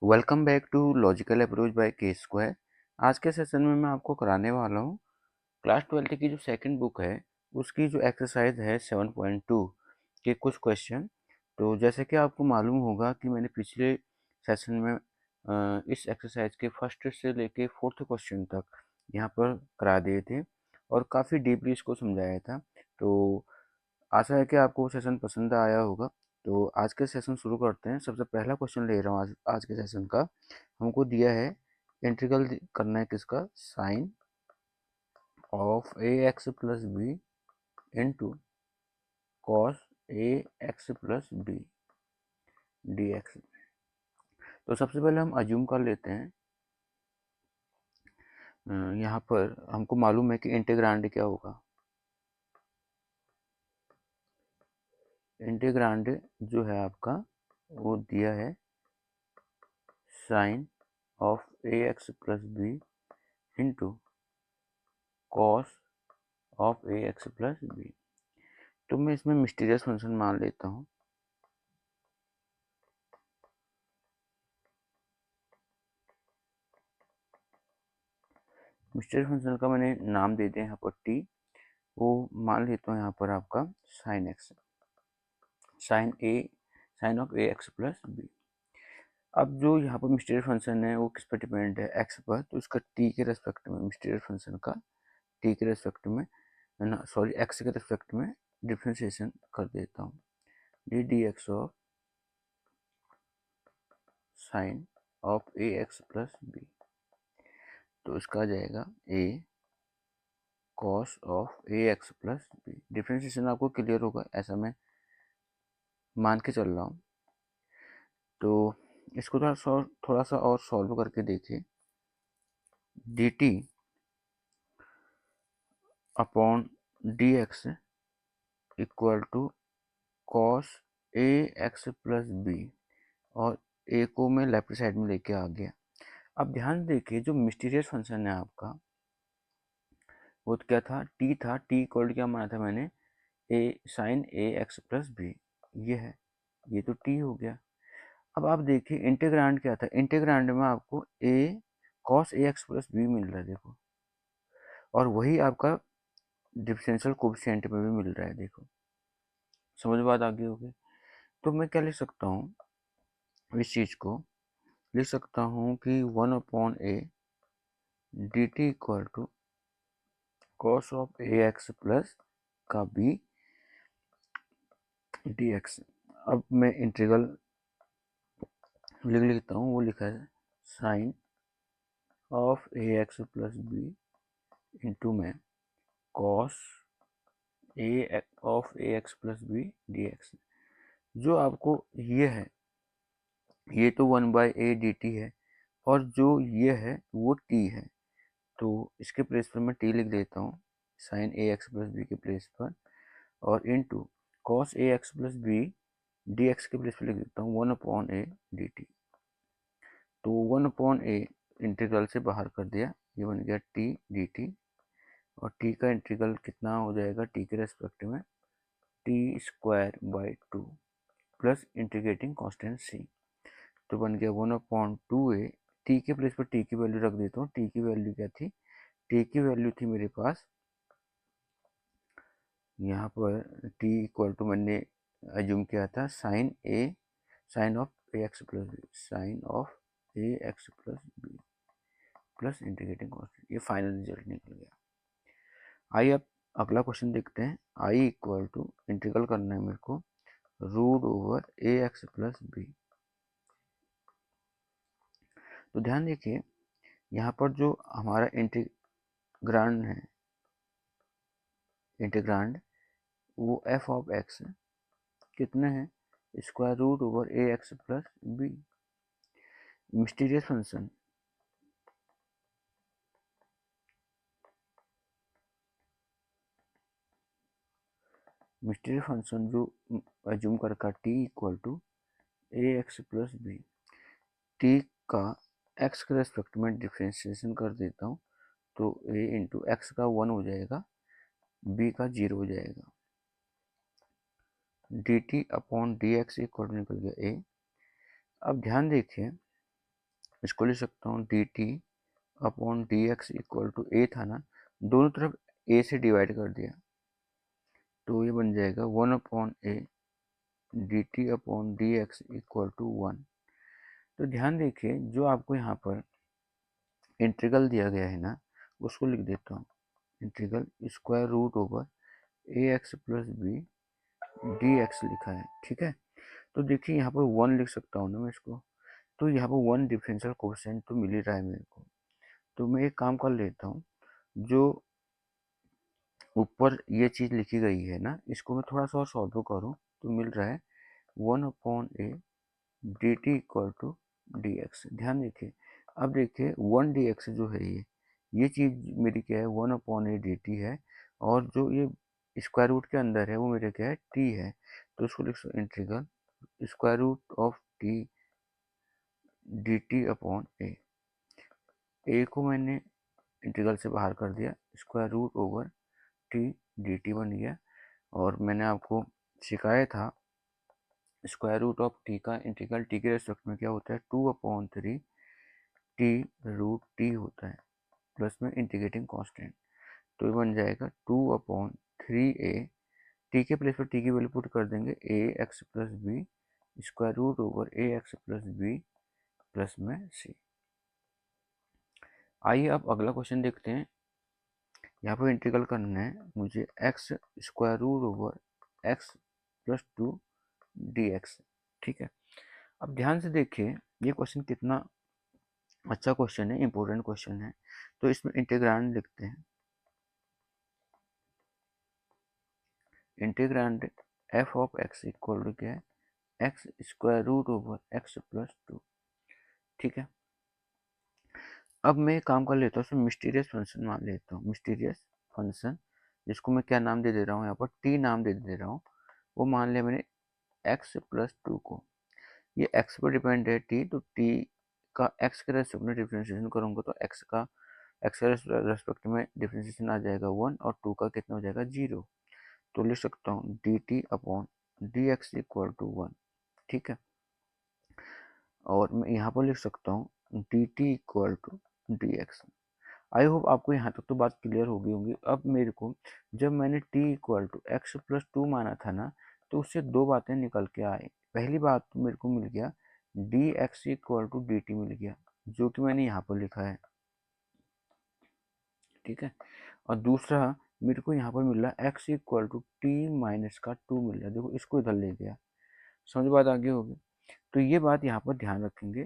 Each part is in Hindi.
Welcome back to logical approach by K square. आज के सेशन में मैं आपको कराने वाला हूँ क्लास 12 की जो सेकंड बुक है उसकी जो एक्सरसाइज है 7.2 के कुछ क्वेश्चन। तो जैसे कि आपको मालूम होगा कि मैंने पिछले सेशन में इस एक्सरसाइज के फर्स्ट से लेके फोर्थ क्वेश्चन तक यहाँ पर करा दिए थे और काफ़ी डीपली इसको समझाया था। तो आशा है कि आपको वो सेशन पसंद आया होगा। तो आज के सेशन शुरू करते हैं। सबसे पहला क्वेश्चन ले रहा हूँ आज के सेशन का। हमको दिया है इंटीग्रल करना है किसका, sine of A x plus B into cos A x plus B D x. तो सबसे पहले हम अज्यूम कर लेते हैं। यहाँ पर हमको मालूम है कि इंटीग्रांड क्या होगा। इंटीग्रांड जो है आपका वो दिया है sine of A x plus B into cos of A x plus B. तो मैं इसमें मिस्टीरियस फंक्शन मान लेता हूँ। मिस्टीरियस फंक्शन का मैंने नाम दे दिया यहाँ पर टी। वो मान लेता हूँ यहाँ पर आपका sine x, sine of A x plus b. अब जो यहाँ पर मिस्टीरियस फंक्शन है वो किस पर डिपेंड है, एक्स पर। तो इसका टी के रेस्पेक्ट में मिस्टीरियस फंक्शन का टी के रेस्पेक्ट में सॉरी एक्स के रेस्पेक्ट में डिफ्रेंशिएशन कर देता हूँ। D D x of sine of A x plus B. तो इसका आ जाएगा A cos of A x plus B. Differentiation आपको क्लियर होगा ऐसा मैं मान के चल रहा हूँ। तो इसको थोड़ा सा और सॉल्व करके देखिए। D T upon D x equal to cos A x plus b, और ए को मैं लेफ्ट साइड में लेके आ गया। अब ध्यान देखिए जो मिस्टीरियस फंक्शन है आपका वो क्या था, टी था। टी इक्वल क्या माना था मैंने, ए sign A x plus B. ये है, ये तो टी हो गया। अब आप देखिए इंटीग्रांड क्या था, इंटीग्रांड में आपको ए cos A x plus B मिल रहा है देखो, और वही आपका डिफरेंशियल कोफिशिएंट में भी मिल रहा है देखो। समझ बात आगे होगी। तो मैं क्या लिख सकता हूँ, इस चीज़ को लिख सकता हूँ कि 1/a D T equal to cos of A x plus का बी डी एक्स। अब मैं इंटीग्रल लिख लेता हूँ। वो लिखा है sine of A x plus B into में cos A of A x plus B D X. जो आपको ये है, ये तो 1/a dt है, और जो ये है वो t है। तो इसके प्लेस पर मैं t लिख देता हूँ, sine A x plus B के प्लेस पर, और इंटू कॉस ए x plus B D x के प्लेस पर लिख देता हूँ 1/a dt। तो 1/a इंटीग्रल से बाहर कर दिया, ये बन गया t dt, और t का इंटीग्रल कितना हो जाएगा t के रेस्पेक्ट में, t² plus integrating constant c। तो बन गया 1/2a। टी के प्लेस पर टी की वैल्यू रख देता हूँ। टी की वैल्यू क्या थी, टी की वैल्यू थी मेरे पास यहाँ पर टी इक्वल टू, मैंने एज्यूम किया था sine of A x plus b, sine of A x plus B plus integrating constant. ये फाइनल रिजल्ट निकल गया। आइए अब अगला क्वेश्चन देखते हैं। आई इक्वल टू इंटीग्रल करना है मेरे को √a(x+b)। तो ध्यान देखिए यहाँ पर जो हमारा इंटीग्रांड है, इंटीग्रांड वो एफ ऑफ एक्स कितने हैं, √a(x+b). Mysterious function, mysterious function जो एज्यूम करका t equal to A x plus B. T का एक्स के रेस्पेक्ट में डिफ्रेंशिएशन कर देता हूँ, तो a इंटू एक्स का 1 हो जाएगा, b का 0 हो जाएगा। dt upon D x equal निकल गया a। अब ध्यान देखिए इसको लिख सकता हूँ D T upon D x equal to A था ना, दोनों तरफ ए से डिवाइड कर दिया तो ये बन जाएगा 1 upon a d T upon D x equal to 1। तो ध्यान देखिए जो आपको यहाँ पर इंटीग्रल दिया गया है ना, उसको लिख देता हूँ। Integral square root over A x plus B D X लिखा है, ठीक है। तो देखिए यहाँ पर 1 लिख सकता हूँ ना मैं इसको, तो यहाँ पर 1 डिफरेंशियल कोएफिशिएंट तो मिल ही रहा है मेरे को। तो मैं एक काम कर लेता हूँ, जो ऊपर ये चीज़ लिखी गई है ना, इसको मैं थोड़ा सा और सॉल्व करूँ तो मिल रहा है 1 upon a d T equal to D x. ध्यान देखिए, अब देखिए 1 डी एक्स जो है ये चीज़ मेरी क्या है 1 अपॉन ए डी टी है, और जो ये स्क्वायर रूट के अंदर है वो मेरे क्या है टी है। तो इसको लिख सकते integral square root of T D T upon A को मैंने इंटीग्रल से बाहर कर दिया, square root over T D T बन गया। और मैंने आपको सिखाया था स्क्वायर रूट ऑफ टी का इंटीग्रल टी के रेस्पेक्ट में क्या होता है 2 अपॉन 3 टी रूट टी होता है, प्लस में इंटीग्रेटिंग कांस्टेंट। तो ये बन जाएगा 2 अपॉन 3 ए, टी के प्लेस पर टी की वैल्यू पुट कर देंगे A x plus B square root over A x plus B plus में सी। आइए अब अगला क्वेश्चन देखते हैं। यहाँ पर इंटीग्रल करना है मुझे x square root over x plus two D x, ठीक है। अब ध्यान से देखिए ये क्वेश्चन कितना अच्छा क्वेश्चन है, इंपॉर्टेंट क्वेश्चन है। तो इसमें इंटीग्रांड लिखते हैं, integrand f of x equal to क्या है x square root over x plus two, ठीक है। अब मैं एक काम कर लेता हूँ, उसमें मिस्टीरियस फंक्शन मान लेता हूँ, मिस्टीरियस फंक्शन जिसको मैं क्या नाम दे रहा हूँ यहाँ पर टी नाम दे रहा हूँ। वो मान लिया मैंने एक्स प्लस टू को, ये एक्स पर डिपेंड है टी, तो टी का एक्स के रेस्पेक्ट में डिफ्रेंशिएशन करूँगा तो एक्स के रेस्पेक्ट में डिफ्रेंशिएशन आ जाएगा 1 और 2 का कितना हो जाएगा 0। तो लिख सकता हूँ D T upon D x equal to 1, ठीक है। और मैं यहाँ पर लिख सकता हूँ D T equal to D x. I hope आपको यहाँ तक तो बात क्लियर हो गई होगी। अब मेरे को जब मैंने t equal to x plus two माना था ना, तो उससे दो बातें निकल के आई। पहली बात तो मेरे को मिल गया D x equal to D T मिल गया, जो कि मैंने यहाँ पर लिखा है, ठीक है। और दूसरा मेरे को यहाँ पर मिल रहा है x equal to t minus का टू मिल रहा है, देखो इसको इधर ले गया। समझ बात आगे होगी। तो ये बात यहाँ पर ध्यान रखेंगे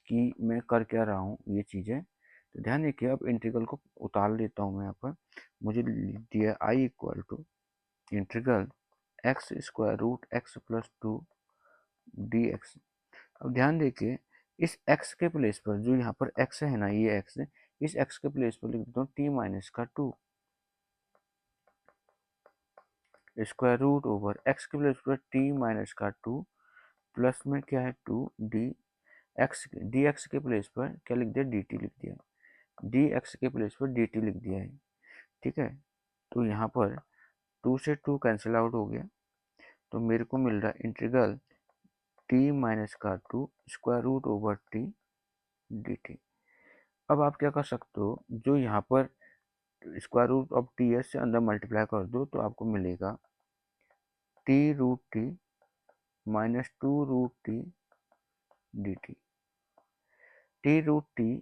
कि मैं कर क्या रहा हूँ ये चीज़ें। तो ध्यान देखिए, अब इंटीग्रल को उतार लेता हूँ मैं यहाँ पर। मुझे दिया I equal to integral X square root X plus two D X. अब ध्यान देखिए इस x के प्लेस पर जो यहाँ पर x है ना, ये x, इस x के प्लेस पर लिख देता हूँ t माइनस का two square root over x के प्लेस पर t माइनस का टू प्लस में क्या है two D x, d x के प्लेस पर क्या लिख दिया डी टी लिख दिया, डी एक्स के प्लेस पर डी टी लिख दिया है, ठीक है। तो यहाँ पर टू से टू कैंसिल आउट हो गया, तो मेरे को मिल रहा है इंटीग्रल टी माइनस का two square root over T D t. अब आप क्या कर सकते हो, जो यहाँ पर स्क्वायर रूट ऑफ टी एस से अंदर मल्टीप्लाई कर दो तो आपको मिलेगा t root t minus two root t D t. T root t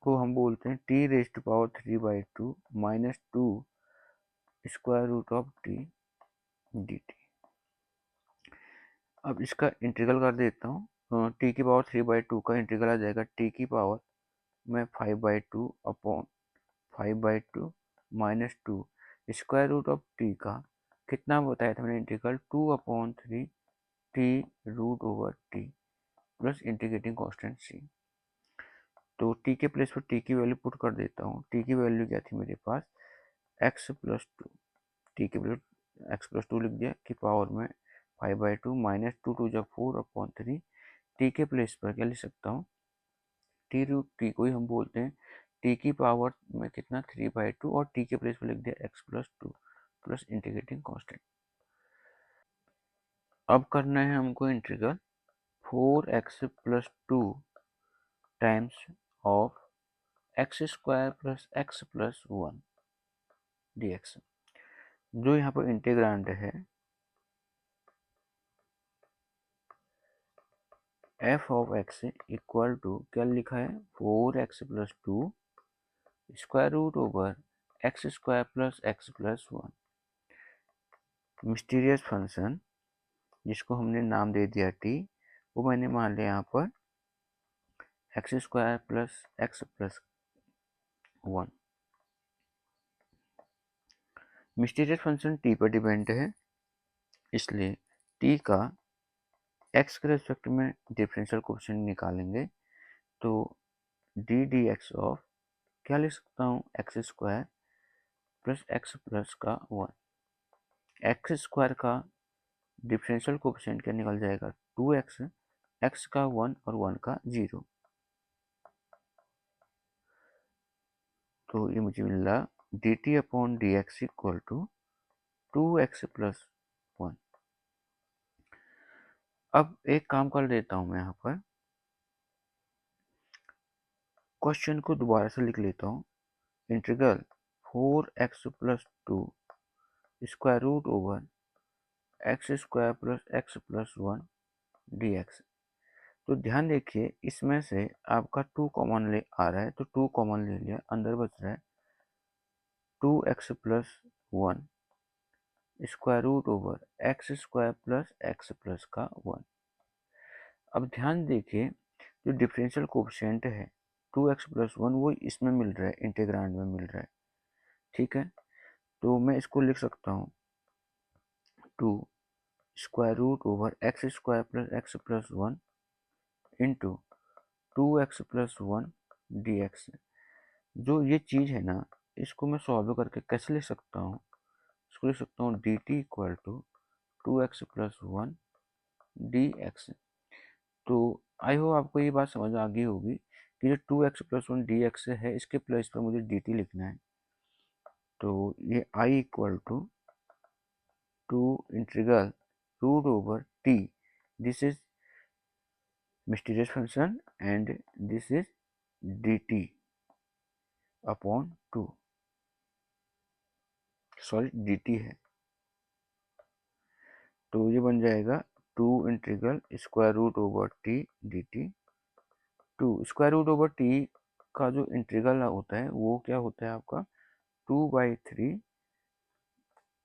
को हम बोलते हैं t raise to power 3/2 minus two square root of T D t. अब इसका इंटीग्रल कर देता हूँ, टी की पावर 3/2 का इंटीग्रल आ जाएगा टी की पावर में 5/2 upon 5/2 minus two square root of T का कितना बताया था मैंने integral 2/3 T root over T plus integrating constant C. तो टी के प्लेस पर टी की वैल्यू पुट कर देता हूँ। टी की वैल्यू क्या थी मेरे पास एक्स प्लस टू, टी के प्लेस एक्स प्लस टू लिख दिया कि पावर में 5/2 माइनस टू टू जब 4/3। टी के प्लेस पर क्या लिख सकता हूँ टी रूट टी को ही हम बोलते हैं टी की पावर में कितना 3/2 और टी के प्लेस पर लिख दिया x plus two plus integrating constant. अब करना है हमको integral 4x plus two times of x square plus x plus 1 dx। जो यहाँ पर इंटीग्रांड है f of x equal to क्या लिखा है 4x plus 2 square root over x square plus x plus 1। Mysterious function जिसको हमने नाम दे दिया t, वो मैंने मान लिया यहाँ पर x square plus x plus 1। Mysterious function t पर डिपेंड है, इसलिए t का x के रेस्पेक्ट में डिफरेंशियल कोएफिशिएंट निकालेंगे तो डी डी एक्स ऑफ क्या लिख सकता हूँ x square plus x plus का 1। एक्स स्क्वायर का डिफरेंशियल कोएफिशिएंट क्या निकल जाएगा 2x, x का 1 और 1 का 0। तो ये मुझे मिल रहा d T upon D x equal to 2x plus 1। अब एक काम कर देता हूँ मैं यहाँ पर क्वेश्चन को दोबारा से लिख लेता हूँ। Integral 4x plus 2 square root over x square plus x plus 1 dx। तो ध्यान देखिए इसमें से आपका 2 कॉमन ले आ रहा है, तो 2 कॉमन ले लिया, अंदर बच रहा है 2x plus 1 square root over x square plus x plus का 1। अब ध्यान देखिए जो डिफरेंशियल कोएफिशिएंट है 2x प्लस 1 वो इसमें मिल रहा है, इंटीग्रांड में मिल रहा है, ठीक है। तो मैं इसको लिख सकता हूँ 2 square root over x square plus x plus 1 into 2x plus 1 dx। जो ये चीज़ है ना, इसको मैं सॉल्व करके कैसे लिख सकता हूँ, इसको लिख सकता हूँ D T equal to 2x plus 1 dx। तो आई होप आपको ये बात समझ आ गई होगी कि जो 2x प्लस 1 dx है इसके प्लेस पर मुझे dt लिखना है। तो ये i equal to 2 integral root over t, this is mysterious function and this is dt upon 2, sorry dt है। तो ये बन जाएगा 2 integral square root over t dt। 2 square root over t का जो इंटीग्रल होता है वो क्या होता है आपका 2/3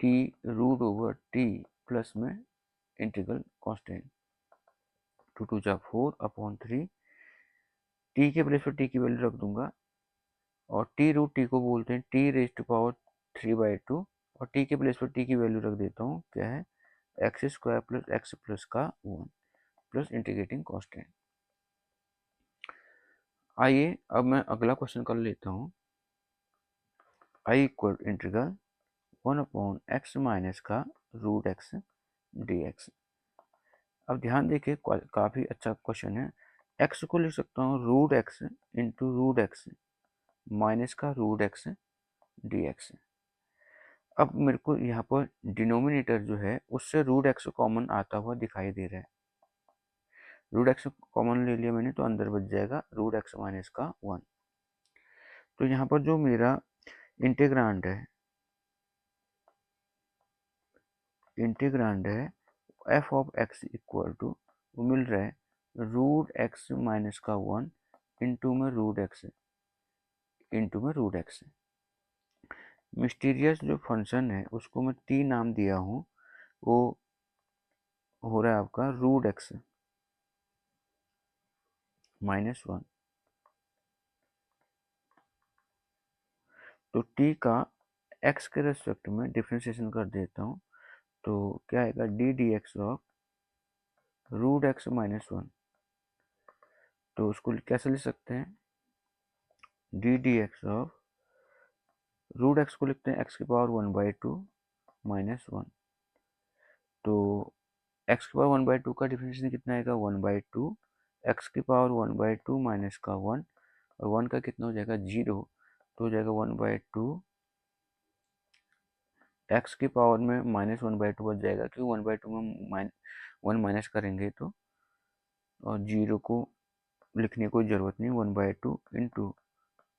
t root over t plus में इंटीग्रल कांस्टेंट 2 2 जा 4 अपॉन 3। t के प्लेस पर t की वैल्यू रख दूंगा और t रूट t को बोलते हैं t रेज टू पावर 3/2 और t के प्लेस पर t की वैल्यू रख देता हूँ क्या है x square plus x plus का 1 प्लस इंटीग्रेटिंग कांस्टेंट। आइए अब मैं अगला क्वेश्चन कर लेता हूँ। i equal integral 1 upon x minus का रूट एक्स dx। अब ध्यान देखिए काफ़ी अच्छा क्वेश्चन है। x को लिख सकता हूँ root x into root x minus का रूट एक्स dx। अब मेरे को यहाँ पर डिनोमिनेटर जो है उससे रूट एक्स कॉमन आता हुआ दिखाई दे रहा है। रूट एक्स कॉमन ले लिया मैंने तो अंदर बच जाएगा रूट एक्स माइनस का 1। तो यहाँ पर जो मेरा इंटीग्रांड है f of x equal to वो मिल रहा है रूट एक्स माइनस का 1 इंटू में रूट एक्स। मिस्टीरियस जो फंक्शन है उसको मैं टी नाम दिया हूँ, वो हो रहा है आपका रूट एक्स माइनस 1। तो टी का एक्स के रेस्पेक्ट में डिफ्रेंशिएशन कर देता हूँ तो क्या आएगा d D x of root x minus 1। तो उसको कैसे लिख सकते हैं d D x of root x को लिखते हैं एक्स की पावर 1/2 माइनस 1। तो एक्स की पावर 1/2 का डिफरेंशिएशन कितना आएगा 1/2 एक्स की पावर 1/2 माइनस का 1 और 1 का कितना हो जाएगा 0, तो हो जाएगा 1/2 एक्स की पावर में माइनस 1/2 बच जाएगा क्योंकि 1/2 में 1 माइनस करेंगे तो, और 0 को लिखने की कोई ज़रूरत नहीं, 1/2 इंटू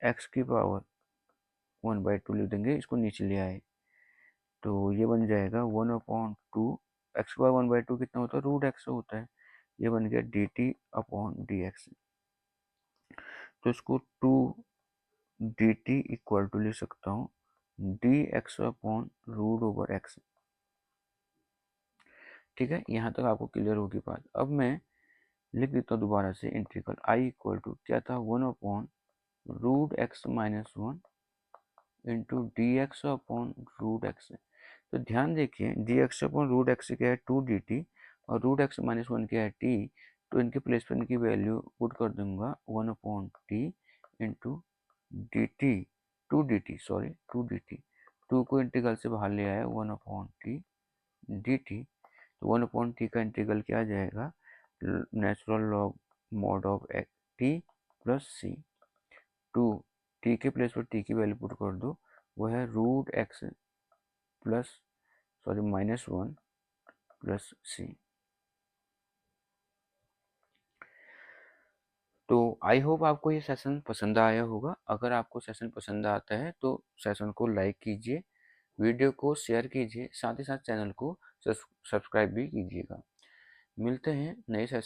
एक्स की पावर 1/2 लिख देंगे, इसको नीचे ले आए तो ये बन जाएगा 1/2। एक्स की पावर 1/2 कितना होता है, रूट एक्स होता है। ये बन गया dt/dx। तो इसको 2dt इक्वल टू लिख सकता हूँ dx/√x। ठीक है, यहाँ तक आपको क्लियर होगी बात। अब मैं लिख देता हूँ दोबारा से इंटीग्रल आई इक्वल टू क्या था, 1/√x-1 इंटू dx/√x। तो ध्यान देखिए dx/√x क्या है 2dt और √x-1 क्या है t। तो इनके प्लेस पर इनकी वैल्यू पुट कर दूंगा 1/t इंटू dt 2dt 2 को इंटीग्रल से बाहर ले आया 1/t dt। तो 1/t का इंटीग्रल क्या आ जाएगा, natural log mod of t plus c. 2 t के प्लेस पर t की वैल्यू पुट कर दो, वो है √x -1 प्लस सी। तो आई होप आपको ये सेशन पसंद आया होगा। अगर आपको सेशन पसंद आता है तो सेशन को लाइक कीजिए, वीडियो को शेयर कीजिए, साथ ही साथ चैनल को सब्सक्राइब भी कीजिएगा। मिलते हैं नए सेशन